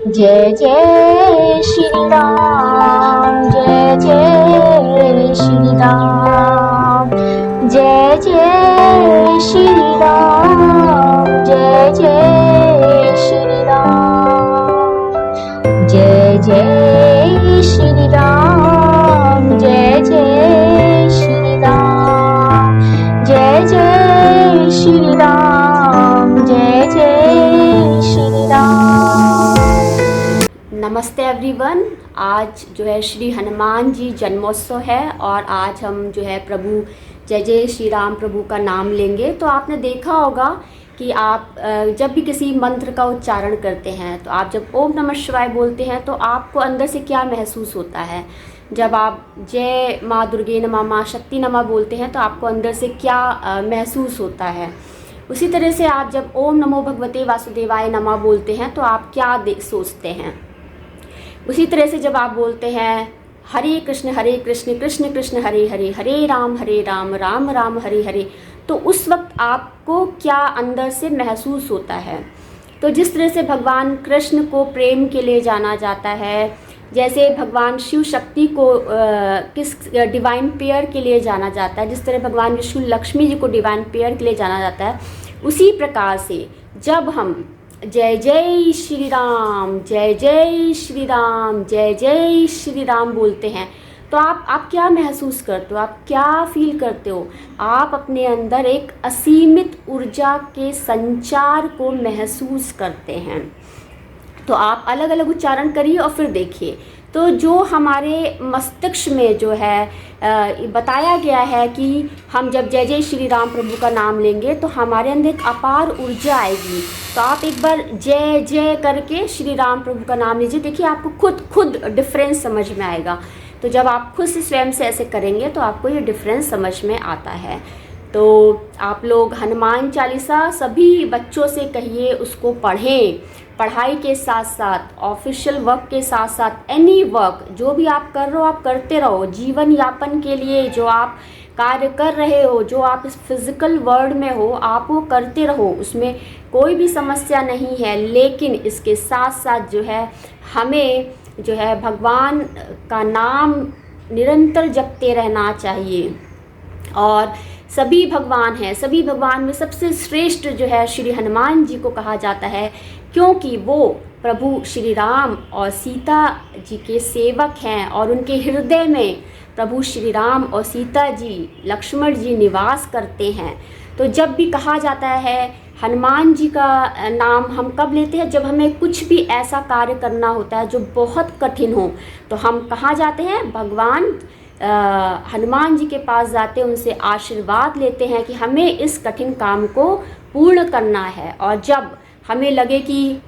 जय जय श्री राम, जय जय श्री राम, जय जय श्री राम, जय जय श्री राम, जय जय श्री राम, जय जय श्री राम, जय जय श्री राम, जय जय श्री राम। नमस्ते एवरीवन। आज जो है श्री हनुमान जी जन्मोत्सव है और आज हम जो है प्रभु जय जय श्री राम प्रभु का नाम लेंगे। तो आपने देखा होगा कि आप जब भी किसी मंत्र का उच्चारण करते हैं तो आप जब ओम नमः शिवाय बोलते हैं तो आपको अंदर से क्या महसूस होता है। जब आप जय माँ दुर्गे नमः माँ शक्ति नमः बोलते हैं तो आपको अंदर से क्या महसूस होता है। उसी तरह से आप जब ओम नमो भगवते वासुदेवाय नमः बोलते हैं तो आप क्या सोचते हैं। उसी तरह से जब आप बोलते हैं हरे कृष्ण कृष्ण कृष्ण हरे हरे, हरे राम राम राम हरे हरे, तो उस वक्त आपको क्या अंदर से महसूस होता है। तो जिस तरह से भगवान कृष्ण को प्रेम के लिए जाना जाता है, जैसे भगवान शिव शक्ति को किस डिवाइन पेयर के लिए जाना जाता है, जिस तरह भगवान विष्णु लक्ष्मी जी को डिवाइन पेयर के लिए जाना जाता है, उसी प्रकार से जब हम जय जय श्री राम, जय जय श्री राम, जय जय श्री राम बोलते हैं तो आप क्या महसूस करते हो, आप क्या फील करते हो। आप अपने अंदर एक असीमित ऊर्जा के संचार को महसूस करते हैं। तो आप अलग अलग उच्चारण करिए और फिर देखिए। तो जो हमारे मस्तिष्क में जो है बताया गया है कि हम जब जय जय श्री राम प्रभु का नाम लेंगे तो हमारे अंदर एक अपार ऊर्जा आएगी। तो आप एक बार जय जय करके श्री राम प्रभु का नाम लीजिए, देखिए आपको खुद डिफरेंस समझ में आएगा। तो जब आप खुद से स्वयं से ऐसे करेंगे तो आपको ये डिफरेंस समझ में आता है। तो आप लोग हनुमान चालीसा सभी बच्चों से कहिए, उसको पढ़ें। पढ़ाई के साथ साथ ऑफिशियल वर्क के साथ साथ एनी वर्क जो भी आप कर रहे हो आप करते रहो। जीवन यापन के लिए जो आप कार्य कर रहे हो, जो आप इस फिज़िकल वर्ल्ड में हो, आप वो करते रहो, उसमें कोई भी समस्या नहीं है। लेकिन इसके साथ साथ जो है हमें जो है भगवान का नाम निरंतर जपते रहना चाहिए। और सभी भगवान हैं, सभी भगवान में सबसे श्रेष्ठ जो है श्री हनुमान जी को कहा जाता है, क्योंकि वो प्रभु श्री राम और सीता जी के सेवक हैं और उनके हृदय में प्रभु श्री राम और सीता जी लक्ष्मण जी निवास करते हैं। तो जब भी कहा जाता है हनुमान जी का नाम हम कब लेते हैं, जब हमें कुछ भी ऐसा कार्य करना होता है जो बहुत कठिन हो, तो हम कहाँ जाते हैं, भगवान हनुमान जी के पास जाते हैं, उनसे आशीर्वाद लेते हैं कि हमें इस कठिन काम को पूर्ण करना है। और जब हमें लगे कि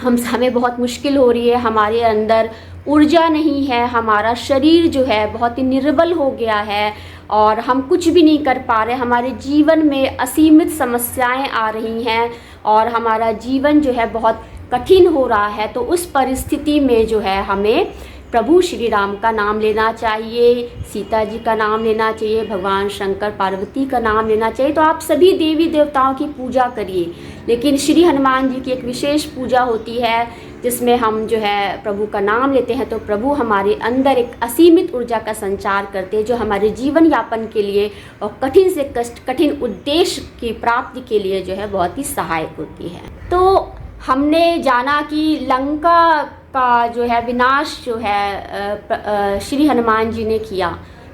हमें बहुत मुश्किल हो रही है, हमारे अंदर ऊर्जा नहीं है, हमारा शरीर जो है बहुत ही निर्बल हो गया है और हम कुछ भी नहीं कर पा रहे, हमारे जीवन में असीमित समस्याएं आ रही हैं और हमारा जीवन जो है बहुत कठिन हो रहा है, तो उस परिस्थिति में जो है हमें प्रभु श्री राम का नाम लेना चाहिए, सीता जी का नाम लेना चाहिए, भगवान शंकर पार्वती का नाम लेना चाहिए। तो आप सभी देवी देवताओं की पूजा करिए, लेकिन श्री हनुमान जी की एक विशेष पूजा होती है जिसमें हम जो है प्रभु का नाम लेते हैं। तो प्रभु हमारे अंदर एक असीमित ऊर्जा का संचार करते हैं जो हमारे जीवन यापन के लिए और कठिन से कठिन उद्देश्य की प्राप्ति के लिए जो है बहुत ही सहायक होती है। तो हमने जाना कि लंका का जो है विनाश जो है श्री हनुमान जी ने किया।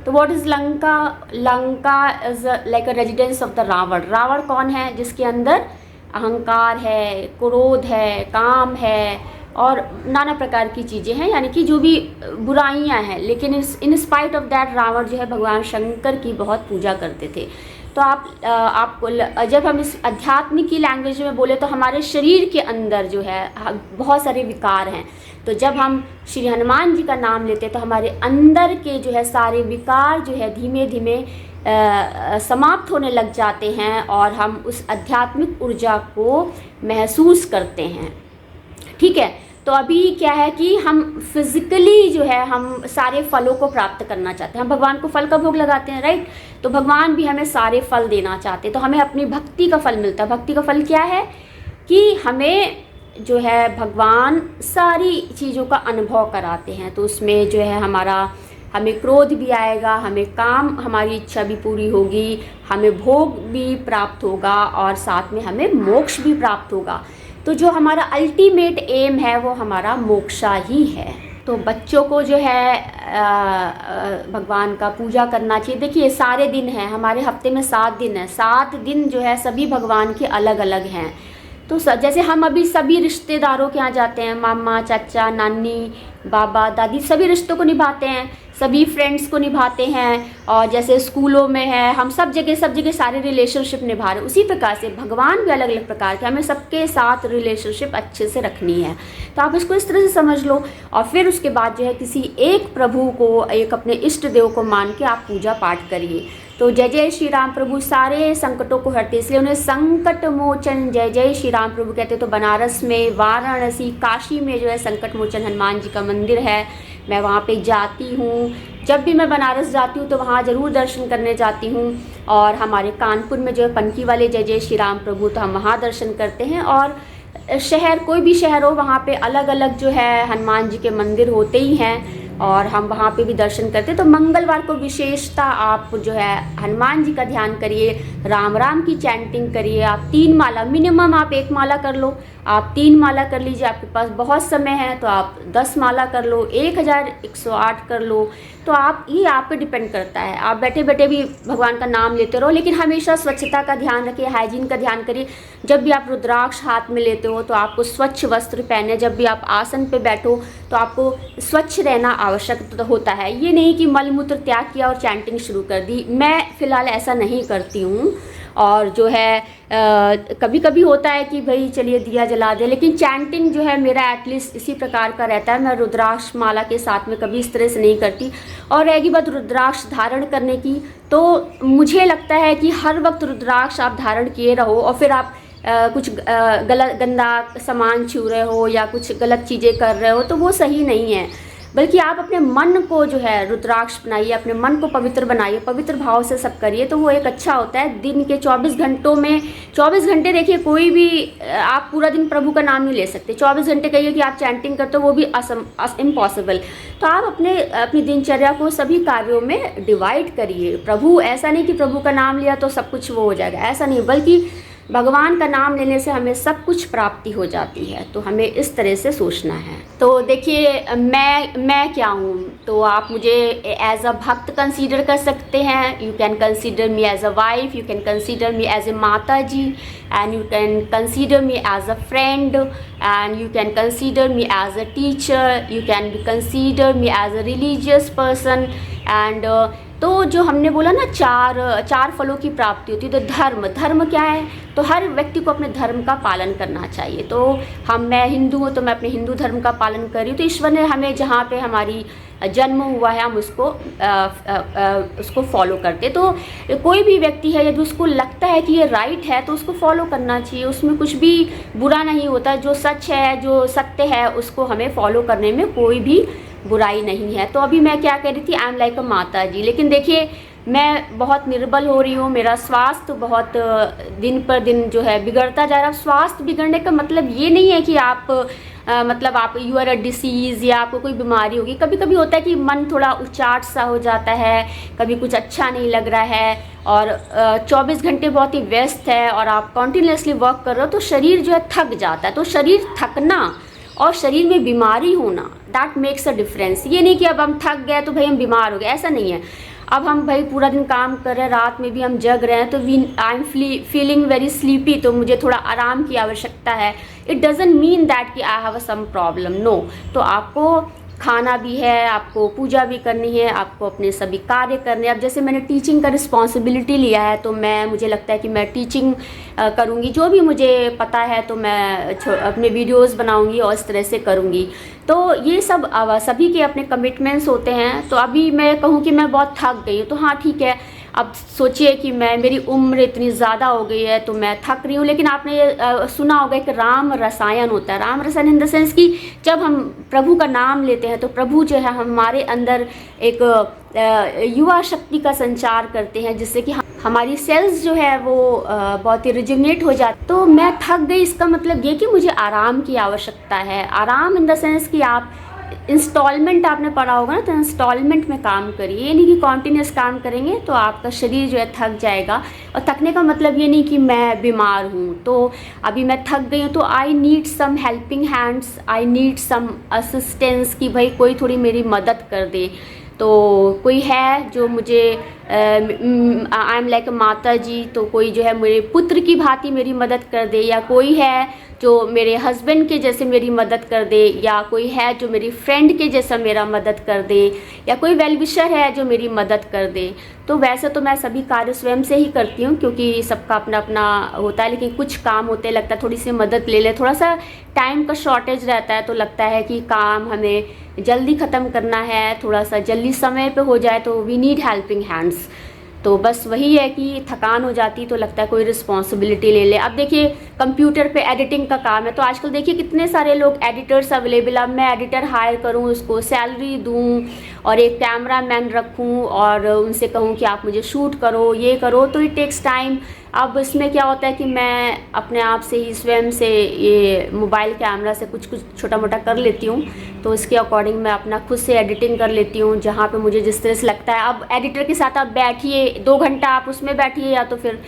तो what is Lanka? Lanka is like a residence of the Ravan. Ravan कौन है? जिसके अंदर अहंकार है, क्रोध है, काम है और नाना प्रकार की चीज़ें हैं, यानी कि जो भी बुराइयां हैं। लेकिन in spite of that Ravan जो है भगवान शंकर की बहुत पूजा करते थे। तो आपको जब हम इस आध्यात्मिक की लैंग्वेज में बोले तो हमारे शरीर के अंदर जो है बहुत सारे विकार हैं। तो जब हम श्री हनुमान जी का नाम लेते हैं तो हमारे अंदर के जो है सारे विकार जो है धीमे धीमे समाप्त होने लग जाते हैं और हम उस आध्यात्मिक ऊर्जा को महसूस करते हैं। ठीक है। तो अभी क्या है कि हम फिजिकली जो है हम सारे फलों को प्राप्त करना चाहते हैं। हम भगवान को फल का भोग लगाते हैं, राइट। तो भगवान भी हमें सारे फल देना चाहते हैं, तो हमें अपनी भक्ति का फल मिलता है। भक्ति का फल क्या है कि हमें जो है भगवान सारी चीज़ों का अनुभव कराते हैं। तो उसमें जो है हमें क्रोध भी आएगा, हमें काम, हमारी इच्छा भी पूरी होगी, हमें भोग भी प्राप्त होगा और साथ में हमें मोक्ष भी प्राप्त होगा। तो जो हमारा अल्टीमेट एम है वो हमारा मोक्षा ही है। तो बच्चों को जो है भगवान का पूजा करना चाहिए। देखिए सारे दिन हैं, हमारे हफ्ते में 7 दिन हैं, 7 दिन जो है सभी भगवान के अलग अलग हैं। तो जैसे हम अभी सभी रिश्तेदारों के यहाँ जाते हैं, मामा, चाचा, नानी, बाबा, दादी, सभी रिश्तों को निभाते हैं, सभी फ्रेंड्स को निभाते हैं, और जैसे स्कूलों में है हम सब जगह सारे रिलेशनशिप निभा रहे हैं, उसी प्रकार से भगवान भी अलग अलग प्रकार के, हमें सबके साथ रिलेशनशिप अच्छे से रखनी है। तो आप इसको इस तरह से समझ लो, और फिर उसके बाद जो है किसी एक प्रभु को, एक अपने इष्ट देव को मान के आप पूजा पाठ करिए। तो जय जय श्री राम प्रभु सारे संकटों को हरते, इसलिए उन्हें संकट मोचन जय जय श्री राम प्रभु कहते। तो बनारस में, वाराणसी, काशी में जो है संकट मोचन हनुमान जी का मंदिर है, मैं वहाँ पे जाती हूँ। जब भी मैं बनारस जाती हूँ तो वहाँ ज़रूर दर्शन करने जाती हूँ। और हमारे कानपुर में जो है पनकी वाले जय जय श्री राम प्रभु, तो हम वहाँ दर्शन करते हैं। और शहर, कोई भी शहर हो, वहाँ पे अलग अलग जो है हनुमान जी के मंदिर होते ही हैं, और हम वहाँ पे भी दर्शन करते हैं। तो मंगलवार को विशेषता आप जो है हनुमान जी का ध्यान करिए, राम राम की चैंटिंग करिए। आप 3 माला, मिनिमम आप 1 माला कर लो, आप 3 माला कर लीजिए, आपके पास बहुत समय है तो आप 10 माला कर लो, 1108 कर लो। तो ये आप पे डिपेंड करता है, आप बैठे बैठे भी भगवान का नाम लेते रहो, लेकिन हमेशा स्वच्छता का ध्यान रखिए, हाइजीन का ध्यान करिए। जब भी आप रुद्राक्ष हाथ में लेते हो तो आपको स्वच्छ वस्त्र पहने, जब भी आप आसन पे बैठो तो आपको स्वच्छ रहना आवश्यक होता है। ये नहीं कि मलमूत्र त्याग किया और चैंटिंग शुरू कर दी, मैं फ़िलहाल ऐसा नहीं करती हूँ। और जो है कभी कभी होता है कि भाई चलिए दिया जला दे, लेकिन चैंटिंग जो है मेरा एटलीस्ट इसी प्रकार का रहता है। मैं रुद्राक्ष माला के साथ में कभी इस तरह से नहीं करती। और रहेगी बात रुद्राक्ष धारण करने की, तो मुझे लगता है कि हर वक्त रुद्राक्ष आप धारण किए रहो और फिर आप कुछ गलत गंदा सामान छू रहे हो या कुछ गलत चीज़ें कर रहे हो तो वो सही नहीं है। बल्कि आप अपने मन को जो है रुद्राक्ष बनाइए, अपने मन को पवित्र बनाइए, पवित्र भाव से सब करिए, तो वो एक अच्छा होता है। दिन के 24 घंटों में 24 घंटे देखिए, कोई भी आप पूरा दिन प्रभु का नाम नहीं ले सकते। 24 घंटे कहिए कि आप चैंटिंग करते हो, वो भी इम्पॉसिबल। तो आप अपनी दिनचर्या को सभी कार्यों में डिवाइड करिए। प्रभु, ऐसा नहीं कि प्रभु का नाम लिया तो सब कुछ वो हो जाएगा, ऐसा नहीं, बल्कि भगवान का नाम लेने से हमें सब कुछ प्राप्ति हो जाती है। तो हमें इस तरह से सोचना है। तो देखिए मैं क्या हूँ, तो आप मुझे एज अ भक्त कंसीडर कर सकते हैं। You can consider me as a wife, you can consider me as a mata ji, and you can consider me as a friend, and you can consider me as a teacher, you can consider me as a religious person. And तो जो हमने बोला ना, चार फलों की प्राप्ति होती है। तो धर्म क्या है, तो हर व्यक्ति को अपने धर्म का पालन करना चाहिए। तो मैं हिंदू हूँ तो मैं अपने हिंदू धर्म का पालन कर रही हूँ। तो ईश्वर ने हमें जहाँ पे हमारी जन्म हुआ है हम उसको फॉलो करते। तो कोई भी व्यक्ति है यदि उसको लगता है कि ये राइट है तो उसको फॉलो करना चाहिए, उसमें कुछ भी बुरा नहीं होता। जो सच है, जो सत्य है, उसको हमें फॉलो करने में कोई भी बुराई नहीं है। तो अभी मैं क्या कह रही थी, आई एम लाइक अ माता जी। लेकिन देखिए मैं बहुत निर्बल हो रही हूँ, मेरा स्वास्थ्य बहुत दिन पर दिन जो है बिगड़ता जा रहा है। स्वास्थ्य बिगड़ने का मतलब ये नहीं है कि आप मतलब आप यू आर अ डिसीज़ या आपको कोई बीमारी होगी। कभी कभी होता है कि मन थोड़ा उचाट सा हो जाता है, कभी कुछ अच्छा नहीं लग रहा है, और 24 घंटे बहुत ही व्यस्त है और आप कॉन्टीन्यूसली वर्क कर रहे हो तो शरीर जो है थक जाता है। तो शरीर थकना और शरीर में बीमारी होना, दैट मेक्स अ डिफरेंस। ये नहीं कि अब हम थक गए तो भाई हम बीमार हो गए, ऐसा नहीं है। अब हम भाई पूरा दिन काम कर रहे हैं, रात में भी हम जग रहे हैं, तो I am feeling very sleepy, तो मुझे थोड़ा आराम की आवश्यकता है। इट डजेंट मीन दैट कि I have some problem, no. तो आपको खाना भी है, आपको पूजा भी करनी है, आपको अपने सभी कार्य करने। अब जैसे मैंने टीचिंग का रिस्पॉन्सिबिलिटी लिया है तो मुझे लगता है कि मैं टीचिंग करूँगी, जो भी मुझे पता है तो मैं अपने वीडियोस बनाऊँगी और इस तरह से करूँगी। तो ये सब सभी के अपने कमिटमेंट्स होते हैं। तो अभी मैं कहूँ कि मैं बहुत थक गई हूँ, तो हाँ ठीक है। अब सोचिए कि मेरी उम्र इतनी ज़्यादा हो गई है तो मैं थक रही हूँ, लेकिन आपने ये सुना होगा कि राम रसायन होता है। राम रसायन इन द सेंस कि जब हम प्रभु का नाम लेते हैं तो प्रभु जो है हमारे अंदर एक युवा शक्ति का संचार करते हैं, जिससे कि हमारी सेल्स जो है वो बहुत ही रिजुनेट हो जाती। तो मैं थक गई, इसका मतलब ये कि मुझे आराम की आवश्यकता है। आराम इन द सेंस कि आप इंस्टॉलमेंट, आपने पढ़ा होगा ना, तो इंस्टॉलमेंट में काम करिए। ये नहीं कि कॉन्टिन्यूस काम करेंगे तो आपका शरीर जो है थक जाएगा। और थकने का मतलब ये नहीं कि मैं बीमार हूँ, तो अभी मैं थक गई हूँ तो I need some helping hands, I need some assistance, कि भाई कोई थोड़ी मेरी मदद कर दे। तो कोई है जो मुझे आई एम लाइक माता जी, तो कोई जो है मेरे पुत्र की भांति मेरी मदद कर दे, या कोई है जो मेरे हस्बैंड के जैसे मेरी मदद कर दे, या कोई है जो मेरी फ्रेंड के जैसा मेरा मदद कर दे, या कोई वेल विशर है जो मेरी मदद कर दे। तो वैसे तो मैं सभी कार्य स्वयं से ही करती हूँ, क्योंकि सबका अपना अपना होता है, लेकिन कुछ काम होते लगता है थोड़ी सी मदद ले ले, थोड़ा सा टाइम का शॉर्टेज रहता है, तो लगता है कि काम हमें जल्दी ख़त्म करना है, थोड़ा सा जल्दी समय पे हो जाए, तो वी नीड हेल्पिंग हैंड्स। तो बस वही है कि थकान हो जाती तो लगता है कोई रिस्पॉन्सिबिलिटी ले ले। अब देखिए कंप्यूटर पे एडिटिंग का काम है, तो आजकल देखिए कितने सारे लोग एडिटर्स अवेलेबल। अब मैं एडिटर हायर करूं, उसको सैलरी दूं और एक कैमरा मैन रखूं और उनसे कहूं कि आप मुझे शूट करो, ये करो, तो इट टेक्स टाइम। अब इसमें क्या होता है कि मैं अपने आप से ही स्वयं से ये मोबाइल कैमरा से कुछ कुछ छोटा मोटा कर लेती हूँ, तो इसके अकॉर्डिंग मैं अपना खुद से एडिटिंग कर लेती हूँ जहाँ पे मुझे जिस तरह से लगता है। अब एडिटर के साथ आप बैठिए 2 घंटा, आप उसमें बैठिए या तो फिर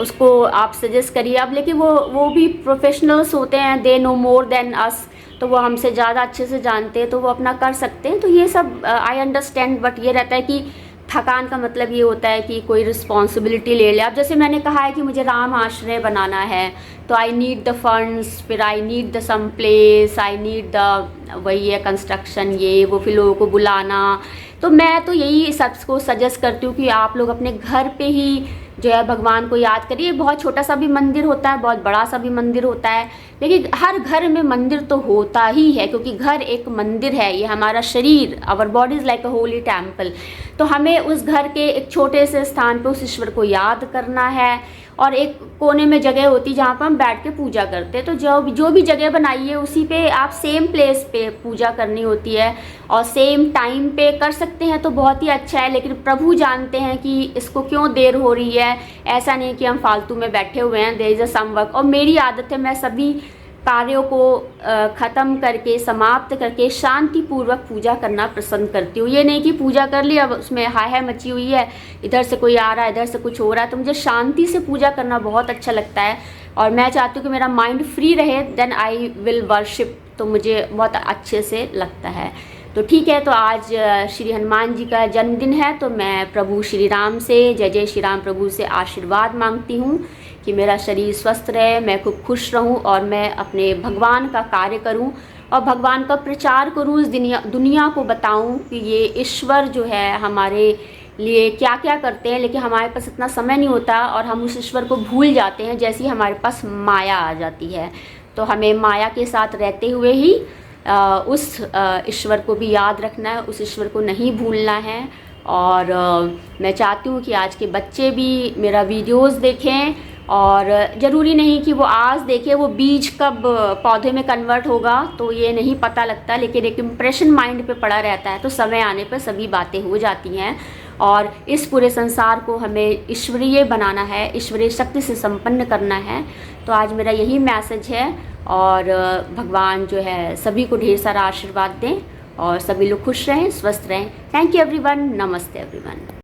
उसको आप सजेस्ट करिए। अब लेकिन वो भी प्रोफेशनल्स होते हैं, they know more than us, तो वो हमसे ज़्यादा अच्छे से जानते हैं, तो वो अपना कर सकते हैं। तो ये सब आई अंडरस्टैंड, बट ये रहता है कि थकान का मतलब ये होता है कि कोई रिस्पॉन्सिबिलिटी ले ले। अब जैसे मैंने कहा है कि मुझे राम आश्रय बनाना है, तो आई नीड द फंड्स, फिर I need the some place, I need the वही है कंस्ट्रक्शन, ये वो, फिर लोगों को बुलाना। तो मैं तो यही सबको सजेस्ट करती हूँ कि आप लोग अपने घर पे ही जो है भगवान को याद करिए। बहुत छोटा सा भी मंदिर होता है, बहुत बड़ा सा भी मंदिर होता है, लेकिन हर घर में मंदिर तो होता ही है, क्योंकि घर एक मंदिर है। ये हमारा शरीर, our body is like a holy temple. तो हमें उस घर के एक छोटे से स्थान पे उस ईश्वर को याद करना है, और एक कोने में जगह होती है जहाँ पर हम बैठ के पूजा करते हैं। तो जो भी जगह बनाई है उसी पे आप सेम प्लेस पे पूजा करनी होती है, और सेम टाइम पे कर सकते हैं तो बहुत ही अच्छा है। लेकिन प्रभु जानते हैं कि इसको क्यों देर हो रही है, ऐसा नहीं कि हम फालतू में बैठे हुए हैं, there is a some work. और मेरी आदत है, मैं सभी कार्यों को ख़त्म करके, समाप्त करके शांतिपूर्वक पूजा करना पसंद करती हूँ। ये नहीं कि पूजा कर ली अब उसमें हाय मची हुई है, इधर से कोई आ रहा है, इधर से कुछ हो रहा है। तो मुझे शांति से पूजा करना बहुत अच्छा लगता है, और मैं चाहती हूँ कि मेरा माइंड फ्री रहे, देन आई विल वर्शिप। तो मुझे बहुत अच्छे से लगता है। तो ठीक है, तो आज श्री हनुमान जी का जन्मदिन है, तो मैं प्रभु श्री राम से, जय जय श्री राम प्रभु से आशीर्वाद मांगती हूँ कि मेरा शरीर स्वस्थ रहे, मैं खूब खुश रहूँ, और मैं अपने भगवान का कार्य करूँ और भगवान का प्रचार करूँ, इस दुनिया को बताऊँ कि ये ईश्वर जो है हमारे लिए क्या क्या करते हैं। लेकिन हमारे पास इतना समय नहीं होता और हम उस ईश्वर को भूल जाते हैं, जैसे ही हमारे पास माया आ जाती है। तो हमें माया के साथ रहते हुए ही उस ईश्वर को भी याद रखना है, उस ईश्वर को नहीं भूलना है। और मैं चाहती हूँ कि आज के बच्चे भी मेरा वीडियोस देखें, और ज़रूरी नहीं कि वो आज देखें, वो बीज कब पौधे में कन्वर्ट होगा तो ये नहीं पता लगता, लेकिन एक इम्प्रेशन माइंड पे पड़ा रहता है, तो समय आने पर सभी बातें हो जाती हैं। और इस पूरे संसार को हमें ईश्वरीय बनाना है, ईश्वरीय शक्ति से संपन्न करना है। तो आज मेरा यही मैसेज है, और भगवान जो है सभी को ढेर सारा आशीर्वाद दें, और सभी लोग खुश रहें, स्वस्थ रहें। थैंक यू एवरीवन, नमस्ते एवरीवन।